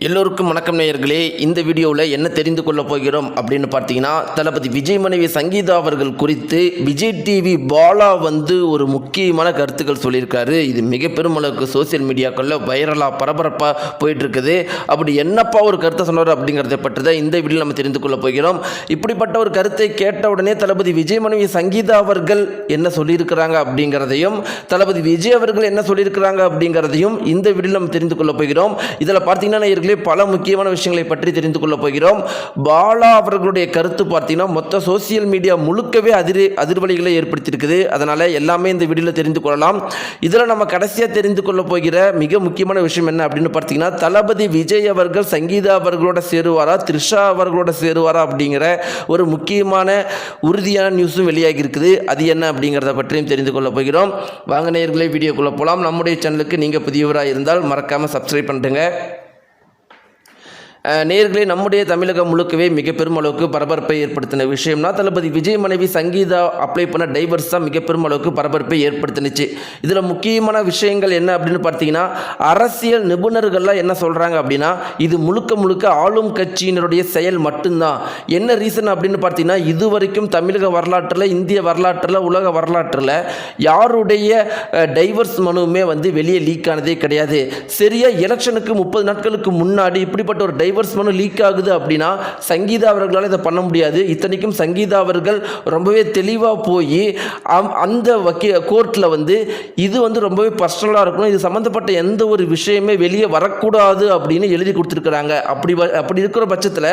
எல்லோருக்கும் வணக்கம் நேயர்களே. இந்த வீடியோவில் என்ன தெரிந்து கொள்ளப் போகிறோம் அப்படின்னு பார்த்தீங்கன்னா, தளபதி விஜய் மனைவி சங்கீதா அவர்கள் குறித்து விஜய் டிவி பாலா ஒரு முக்கியமான கருத்துக்கள் சொல்லியிருக்காரு. இது மிக பெருமளவுக்கு சோசியல் மீடியாக்களில் வைரலாக பரபரப்பாக போயிட்டுருக்குது. அப்படி என்னப்பா ஒரு கருத்தை சொன்னார் அப்படிங்கிறத பற்றி இந்த வீடியோவில் நம்ம தெரிந்து கொள்ளப் போகிறோம். இப்படிப்பட்ட ஒரு கருத்தை கேட்ட உடனே தளபதி விஜய் மனைவி சங்கீதா அவர்கள் என்ன சொல்லியிருக்கிறாங்க அப்படிங்கிறதையும், தளபதி விஜய் அவர்கள் என்ன சொல்லியிருக்கிறாங்க அப்படிங்கிறதையும் இந்த வீடியோவில் நம்ம தெரிந்து கொள்ளப் போகிறோம். இதில் பார்த்தீங்கன்னா பல முக்கியமான விஷயங்களை பற்றி தெரிந்து கொள்ள போகிறோம். பாலா அவர்களுடைய கருத்து பார்த்தீங்கன்னா மொத்த சோசியல் மீடியா முழுக்கவே அதிர்வலிகளை ஏற்படுத்தியிருக்குது. அதனால எல்லாமே இந்த வீடியோவில் தெரிந்து கொள்ளலாம். இதில் நம்ம கடைசியாக தெரிந்து கொள்ள போகிற மிக முக்கியமான விஷயம் என்ன அப்படின்னு பார்த்தீங்கன்னா, தளபதி விஜய் அவர்கள் சங்கீதா அவர்களோட சேருவாரா, த்ரிஷா அவர்களோட சேருவாரா அப்படிங்கிற ஒரு முக்கியமான உறுதியான நியூஸும் வெளியாகி இருக்குது. அது என்ன அப்படிங்கிறத பற்றியும் தெரிந்து கொள்ள போகிறோம். வாங்க நேயர்களே, வீடியோக்குள்ளே போகலாம். நம்முடைய சேனலுக்கு நீங்கள் புதியவராக இருந்தால் மறக்காமல் சப்ஸ்கிரைப் பண்ணிட்டுங்க. நேயர்களே, நம்முடைய தமிழகம் முழுக்கவே மிக பெருமளவுக்கு பரபரப்பை ஏற்படுத்தின விஷயம்னா தளபதி விஜய் மனைவி சங்கீதா அப்ளை பண்ண டைவர்ஸ் தான் மிக பெருமளவுக்கு பரபரப்பை ஏற்படுத்தினுச்சு. இதில் முக்கியமான விஷயங்கள் என்ன அப்படின்னு பார்த்தீங்கன்னா, அரசியல் நிபுணர்கள்லாம் என்ன சொல்கிறாங்க அப்படின்னா, இது முழுக்க ஆளும் கட்சியினருடைய செயல் மட்டும்தான். என்ன ரீசன் அப்படின்னு பார்த்தீங்கன்னா, இதுவரைக்கும் தமிழக வரலாற்றில், இந்திய வரலாற்றில், உலக வரலாற்றில் யாருடைய டைவர்ஸ் மனுவுமே வெளியே லீக் ஆனதே கிடையாது. சரியா எலெக்ஷனுக்கு 30 நாட்களுக்கு முன்னாடி இப்படிப்பட்ட ஒரு டைவர்ஸ் மனு லீக் ஆகுது அப்படின்னா சங்கீதா அவர்களால் இதை பண்ண முடியாது. இத்தனைக்கும் சங்கீதா அவர்கள் ரொம்பவே தெளிவாக போய் அந்த கோர்ட்டில் இது ரொம்பவே பர்சனலாக இருக்கணும், இது சம்மந்தப்பட்ட எந்த ஒரு விஷயமே வெளியே வரக்கூடாது அப்படின்னு எழுதி கொடுத்துருக்குறாங்க. அப்படி இருக்கிற பட்சத்தில்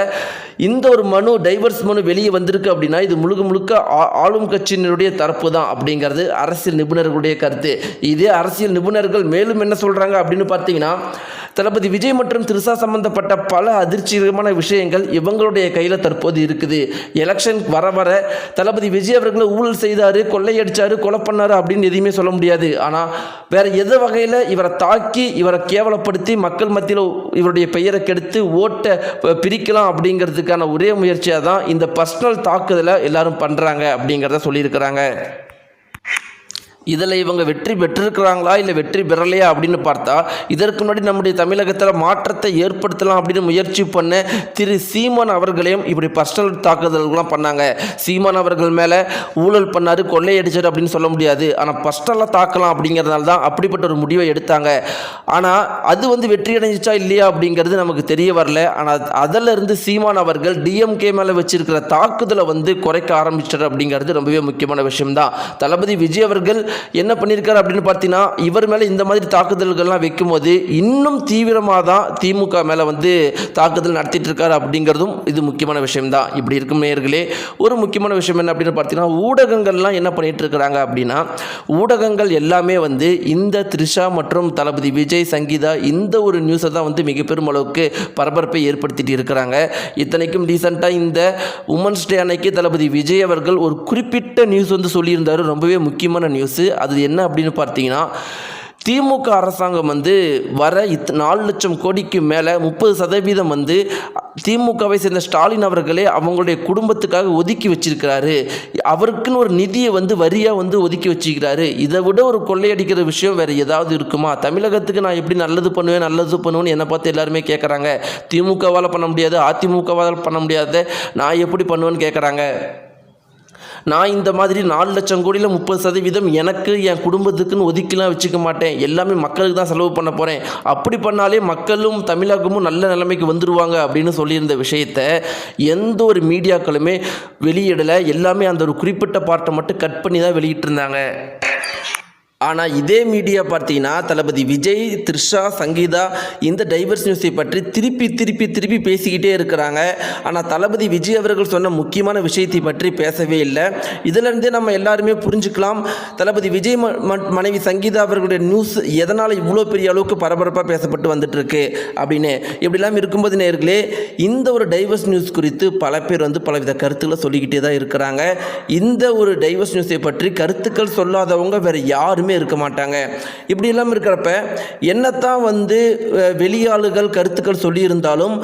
இந்த ஒரு மனு, டைவர்ஸ் மனு வெளியே வந்திருக்கு அப்படின்னா இது முழுக்க ஆளும் கட்சியினருடைய தரப்பு தான் அப்படிங்கிறது அரசியல் நிபுணர்களுடைய கருத்து. இதே அரசியல் நிபுணர்கள் மேலும் என்ன சொல்கிறாங்க அப்படின்னு பார்த்தீங்கன்னா, தளபதி விஜய் மற்றும் த்ரிஷா சம்பந்தப்பட்ட பல அதிர்ச்சிகரமான விஷயங்கள் இவங்களுடைய கையில் தற்போது இருக்குது. எலெக்ஷன் வர தளபதி விஜய் அவர்களை ஊழல் செய்தார், கொள்ளையடிச்சார், கொலை பண்ணார் அப்படின்னு எதையுமே சொல்ல முடியாது. ஆனால் வேற எந்த வகையில் இவரை தாக்கி, இவரை கேவலப்படுத்தி மக்கள் மத்தியில் இவருடைய பெயரை கெடுத்து ஓட்டை பிரிக்கலாம் அப்படிங்கிறதுக்கான ஒரே முயற்சியாக தான் இந்த பர்சனல் தாக்குதலை எல்லாரும் பண்ணுறாங்க அப்படிங்கிறத சொல்லியிருக்கிறாங்க. இதில் இவங்க வெற்றி பெற்றிருக்கிறாங்களா இல்லை வெற்றி பெறலையா அப்படின்னு பார்த்தா, இதற்கு முன்னாடி நம்முடைய தமிழகத்தில் மாற்றத்தை ஏற்படுத்தலாம் அப்படின்னு முயற்சி பண்ண திரு சீமான் அவர்களையும் இப்படி பர்சனல் தாக்குதல்கள்லாம் பண்ணாங்க. சீமான் அவர்கள் மேலே ஊழல் பண்ணார், கொள்ளையடிச்சார் அப்படின்னு சொல்ல முடியாது. ஆனால் பர்சனலாக தாக்கலாம் அப்படிங்கிறதுனால தான் அப்படிப்பட்ட ஒரு முடிவை எடுத்தாங்க. ஆனால் அது வெற்றி அடைஞ்சிச்சா இல்லையா அப்படிங்கிறது நமக்கு தெரிய வரல. ஆனால் அதிலிருந்து சீமான் அவர்கள் டிஎம்கே மேலே வச்சிருக்கிற தாக்குதலை குறைக்க ஆரம்பிச்சார் அப்படிங்கிறது ரொம்பவே முக்கியமான விஷயம்தான். தளபதி விஜய் அவர்கள் என்ன பண்ணியிருக்காரு அப்படின்னு பார்த்தீங்கன்னா, இவர் மேலே இந்த மாதிரி தாக்குதல்கள்லாம் வைக்கும்போது இன்னும் தீவிரமாக தான் திமுக மேலே தாக்குதல் நடத்திட்டு இருக்காரு அப்படிங்கிறதும் இது முக்கியமான விஷயம்தான். இப்படி இருக்கும் நேயர்களே, ஒரு முக்கியமான விஷயம் என்ன அப்படின்னு பார்த்தீங்கன்னா, ஊடகங்கள்லாம் என்ன பண்ணிட்டு இருக்கிறாங்க அப்படின்னா, ஊடகங்கள் எல்லாமே இந்த த்ரிஷா மற்றும் தளபதி விஜய் சங்கீதா இந்த ஒரு நியூஸை தான் மிக பெரும் அளவுக்கு பரபரப்பை ஏற்படுத்திட்டு இருக்கிறாங்க. இத்தனைக்கும் ரீசெண்டாக இந்த உமன்ஸ் டே அன்னைக்கு தளபதி விஜய் அவர்கள் ஒரு குறிப்பிட்ட நியூஸ் சொல்லியிருந்தார், ரொம்பவே முக்கியமான நியூஸ். அது என்ன அப்படின்னு பார்த்தீங்கன்னா, திமுக அரசாங்கம் வர 4 லட்சம் கோடிக்கு மேலே 30% திமுகவை சேர்ந்த ஸ்டாலின் அவர்களே அவங்களுடைய குடும்பத்துக்காக ஒதுக்கி வச்சிருக்கிறாரு. அவருக்குன்னு ஒரு நிதியை வரியாக ஒதுக்கி வச்சுக்கிறாரு. இதை விட ஒரு கொள்ளையடிக்கிற விஷயம் வேறு ஏதாவது இருக்குமா? தமிழகத்துக்கு நான் எப்படி நல்லது பண்ணுவேன்னு என்னை பார்த்து எல்லாருமே கேட்குறாங்க. திமுகவால் பண்ண முடியாது, அதிமுகவால் பண்ண முடியாத நான் எப்படி பண்ணுவேன்னு கேட்குறாங்க. நான் இந்த மாதிரி 4 லட்சம் கோடியில் 30% எனக்கு, என் குடும்பத்துக்குன்னு ஒதுக்கிலாம் வச்சுக்க மாட்டேன், எல்லாமே மக்களுக்கு தான் செலவு பண்ண போகிறேன். அப்படி பண்ணாலே மக்களும் தமிழகமும் நல்ல நிலைமைக்கு வந்துடுவாங்க அப்படின்னு சொல்லியிருந்த விஷயத்தை எந்த ஒரு மீடியாக்களுமே வெளியிடலை. எல்லாமே அந்த ஒரு குறிப்பிட்ட பார்ட்டை மட்டும் கட் பண்ணி தான் வெளியிட்டிருந்தாங்க. ஆனால் இதே மீடியா பார்த்தீங்கன்னா, தளபதி விஜய், த்ரிஷா, சங்கீதா இந்த டைவர்ஸ் நியூஸை பற்றி திருப்பி பேசிக்கிட்டே இருக்கிறாங்க. ஆனால் தளபதி விஜய் அவர்கள் சொன்ன முக்கியமான விஷயத்தை பற்றி பேசவே இல்லை. இதிலிருந்தே நம்ம எல்லாருமே புரிஞ்சுக்கலாம், தளபதி விஜய் மனைவி சங்கீதா அவர்களுடைய நியூஸ் எதனால் இவ்வளோ பெரிய அளவுக்கு பரபரப்பாக பேசப்பட்டு வந்துட்டு இருக்கு அப்படின்னு. இப்படிலாம் இருக்கும்போது நேயர்களே, இந்த ஒரு டைவர்ஸ் நியூஸ் குறித்து பல பேர் பலவித கருத்துக்களை சொல்லிக்கிட்டே தான் இருக்கிறாங்க. இந்த ஒரு டைவர்ஸ் நியூஸை பற்றி கருத்துக்கள் சொல்லாதவங்க வேறு யாருமே யாருமே இருக்க மாட்டாங்க. இப்படி இல்லாமல் இருக்கிறப்ப என்னத்தான் வந்து வெளியாளுகள் கருத்துக்கள் சொல்லியிருந்தாலும்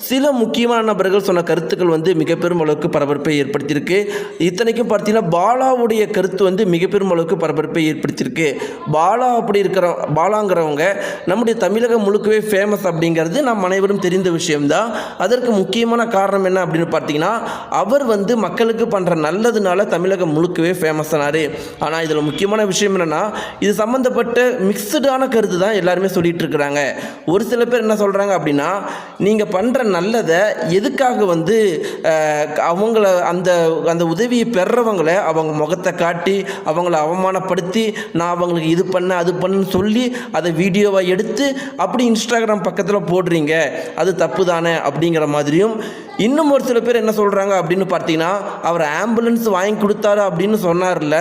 சில முக்கியமான நபர்கள் சொன்ன கருத்துக்கள் வந்து மிக பெரும் அளவுக்கு பரபரப்பை ஏற்படுத்தியிருக்கு. இத்தனைக்கும் பார்த்தீங்கன்னா பாலாவுடைய கருத்து வந்து மிக பெரும் அளவுக்கு பரபரப்பை ஏற்படுத்தியிருக்கு. பாலாங்கிறவங்க நம்முடைய தமிழகம் முழுக்கவே ஃபேமஸ் அப்படிங்கிறது நம் அனைவரும் தெரிந்த விஷயம்தான். அதற்கு முக்கியமான காரணம் என்ன அப்படின்னு பார்த்தீங்கன்னா, அவர் வந்து மக்களுக்கு பண்ணுற நல்லதுனால தமிழகம் முழுக்கவே ஃபேமஸ் ஆனார். ஆனால் இதில் முக்கியமான விஷயம் என்னென்னா, இது சம்மந்தப்பட்ட மிக்சடான கருத்து தான் எல்லாருமே சொல்லிட்டு இருக்கிறாங்க. ஒரு சில பேர் என்ன சொல்கிறாங்க அப்படின்னா, நீங்கள் பண்ணுற நல்லதை எதுக்காக வந்து அவங்கள அந்த உதவியை பெறவங்களை அவங்க முகத்தை காட்டி அவங்கள அவமானப்படுத்தி நான் அவங்களுக்கு இது பண்ண அது பண்ணுன்னு சொல்லி அதை வீடியோவாக எடுத்து அப்படி இன்ஸ்டாகிராம் பக்கத்தில் போடுறீங்க, அது தப்பு தானே அப்படிங்கிற மாதிரியும். இன்னும் ஒரு சில பேர் என்ன சொல்கிறாங்க அப்படின்னு பார்த்தீங்கன்னா, அவர் ஆம்புலன்ஸ் வாங்கி கொடுத்தாரு அப்படின்னு சொன்னார்ல,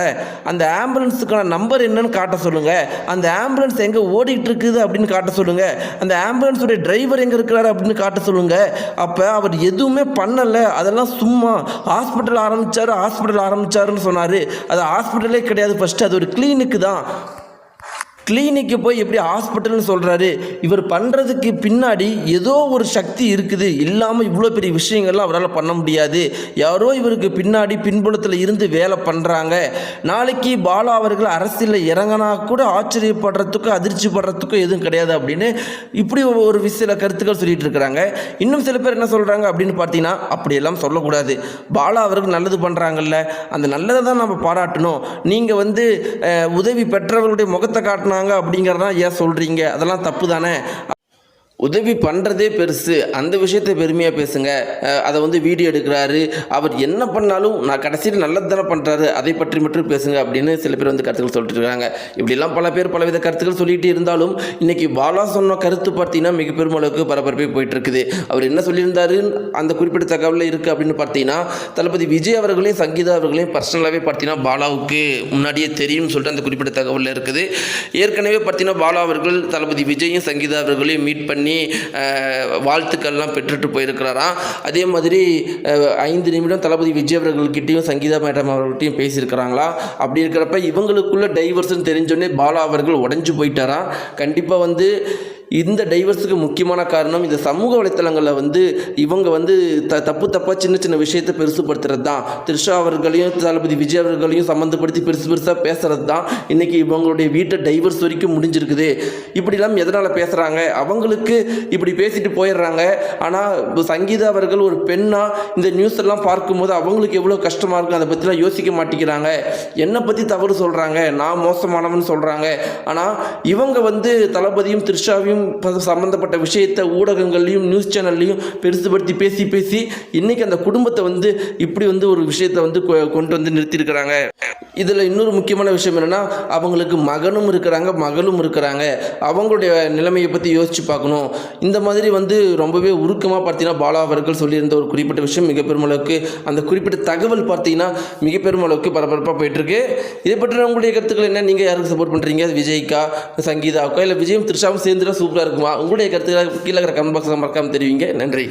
அந்த ஆம்புலன்ஸுக்கான நம்பர் என்னன்னு காட்ட சொல்லுங்கள், அந்த ஆம்புலன்ஸ் எங்கே ஓடிட்டு இருக்குது அப்படின்னு காட்ட சொல்லுங்கள், அந்த ஆம்புலன்ஸுடைய டிரைவர் எங்கே இருக்கிறாரு அப்படின்னு காட்ட சொல்லுங்கள். அப்போ அவர் எதுவுமே பண்ணலை, அதெல்லாம் சும்மா ஹாஸ்பிட்டல் ஆரம்பித்தாருன்னு சொன்னார். அது ஹாஸ்பிட்டலே கிடையாது, ஃபஸ்ட்டு அது ஒரு கிளினிக்கு தான். கிளினிக்கு போய் எப்படி ஹாஸ்பிட்டல்னு சொல்கிறாரு? இவர் பண்ணுறதுக்கு பின்னாடி ஏதோ ஒரு சக்தி இருக்குது, இல்லாமல் இவ்வளோ பெரிய விஷயங்கள்லாம் அவரால் பண்ண முடியாது. யாரோ இவருக்கு பின்னாடி பின்புலத்தில் இருந்து வேலை பண்ணுறாங்க. நாளைக்கு பாலா அவர்கள் அரசியலில் இறங்கினா கூட ஆச்சரியப்படுறதுக்கும் அதிர்ச்சி படுறதுக்கும் எதுவும் கிடையாது அப்படின்னு இப்படி ஒரு சில கருத்துக்கள் சொல்லிட்டு இருக்கிறாங்க. இன்னும் சில பேர் என்ன சொல்கிறாங்க அப்படின்னு பார்த்தீங்கன்னா, அப்படியெல்லாம் சொல்லக்கூடாது. பாலா அவர்கள் நல்லது பண்ணுறாங்கல்ல, அந்த நல்லதை தான் நம்ம பாராட்டணும். நீங்கள் வந்து உதவி பெற்றவர்களுடைய முகத்தை காட்டினா அப்படிங்கிறதான் ஏன் சொல்கிறீங்க? அதெல்லாம் தப்பு தானே. உதவி பண்ணுறதே பெருசு, அந்த விஷயத்தை பெருமையாக பேசுங்க. அதை வந்து வீடியோ எடுக்கிறாரு, அவர் என்ன பண்ணாலும் நான் கடைசியில் நல்லது தானே பண்ணுறாரு, அதை பற்றி மட்டும் பேசுங்க அப்படின்னு சில பேர் வந்து கருத்துக்கள் சொல்லிட்டு இருக்காங்க. இப்படிலாம் பல பேர் பலவித கருத்துக்கள் சொல்லிகிட்டு இருந்தாலும் இன்றைக்கி பாலா சொன்ன கருத்து பார்த்தீங்கன்னா மிக பெருமளவுக்கு பரபரப்பே போயிட்டுருக்குது. அவர் என்ன சொல்லியிருந்தாரு அந்த குறிப்பிட்ட தகவலில் இருக்குது அப்படின்னு பார்த்தீங்கன்னா, தளபதி விஜய் அவர்களையும் சங்கீதா அவர்களையும் பர்சனலாகவே பார்த்தீங்கன்னா பாலாவுக்கு முன்னாடியே தெரியும்னு சொல்லிட்டு அந்த குறிப்பிட்ட தகவலில் இருக்குது. ஏற்கனவே பார்த்தீங்கன்னா பாலா அவர்கள் தளபதி விஜயும் சங்கீதா அவர்களையும் மீட் பண்ணி வாழ்த்துக்கள்லாம் பெற்றுட்டு போயிருக்கிறாராம். அதே மாதிரி 5 நிமிடம் தளபதி விஜய் அவர்கள்கிட்டையும் சங்கீதா மேடம் அவர்கள்கிட்டையும் பேசியிருக்கிறாங்களா. அப்படி இருக்கிறப்ப இவங்களுக்குள்ள டைவர்ஸ்ன்னு தெரிஞ்சோடனே பாலா அவர்கள் உடஞ்சி போயிட்டாராம். கண்டிப்பாக வந்து இந்த டைவர்ஸுக்கு முக்கியமான காரணம் இந்த சமூக வலைத்தளங்களில் வந்து இவங்க வந்து தப்பாக சின்ன விஷயத்தை பெருசுப்படுத்துறது தான். த்ரிஷா அவர்களையும் தளபதி விஜய் அவர்களையும் சம்மந்தப்படுத்தி பெருசாக பேசுகிறது தான் இன்றைக்கி இவங்களுடைய வீட்டை டைவர்ஸ் வரைக்கும் முடிஞ்சிருக்குது. இப்படிலாம் எதனால் பேசுகிறாங்க? அவங்களுக்கு இப்படி பேசிட்டு போயிடுறாங்க. ஆனால் சங்கீதா அவர்கள் ஒரு பெண்ணாக இந்த நியூஸ் எல்லாம் பார்க்கும்போது அவங்களுக்கு எவ்வளோ கஷ்டமாக இருக்குது, அதை பற்றிலாம் யோசிக்க மாட்டேங்கிறாங்க. என்னை பற்றி தவறு சொல்கிறாங்க, நான் மோசமானவன் சொல்கிறாங்க. ஆனால் இவங்க வந்து தளபதியும் த்ரிஷாவையும் சம்பந்தப்பட்ட விஷயத்தை ஊடகங்கள்லையும் நியூஸ் சேனல்லையும் பெருசுபடுத்தி பேசி இன்னைக்கு அந்த குடும்பத்தை வந்து இப்படி வந்து ஒரு விஷயத்தை வந்து கொண்டு வந்து நிறுத்தியிருக்கிறாங்க. இதில் இன்னொரு முக்கியமான விஷயம் என்னென்னா, அவங்களுக்கு மகனும் இருக்கிறாங்க மகளும் இருக்கிறாங்க. அவங்களுடைய நிலைமையை பற்றி யோசித்து பார்க்கணும். இந்த மாதிரி வந்து ரொம்பவே உருக்கமாக பார்த்தீங்கன்னா பாலா அவர்கள் சொல்லியிருந்த ஒரு குறிப்பிட்ட விஷயம் மிக பெருமளவுக்கு அந்த குறிப்பிட்ட தகவல் பார்த்தீங்கன்னா மிக பெருமளவுக்கு பரபரப்பாக போயிட்டுருக்கு. இதை பற்றி உங்களுடைய கருத்துக்கள் என்ன? நீங்கள் யாருக்கு சப்போர்ட் பண்ணுறீங்க? விஜய்க்கா, சங்கீதாவுக்கா, இல்லை விஜயும் த்ரிஷாவும் சேர்ந்துலாம் சூப்பராக இருக்குமா? உங்களுடைய கருத்துக்களை கீழே இருக்கிற கமெண்ட் பாக்ஸில் மறக்காமல் தெரிவிங்க. நன்றி.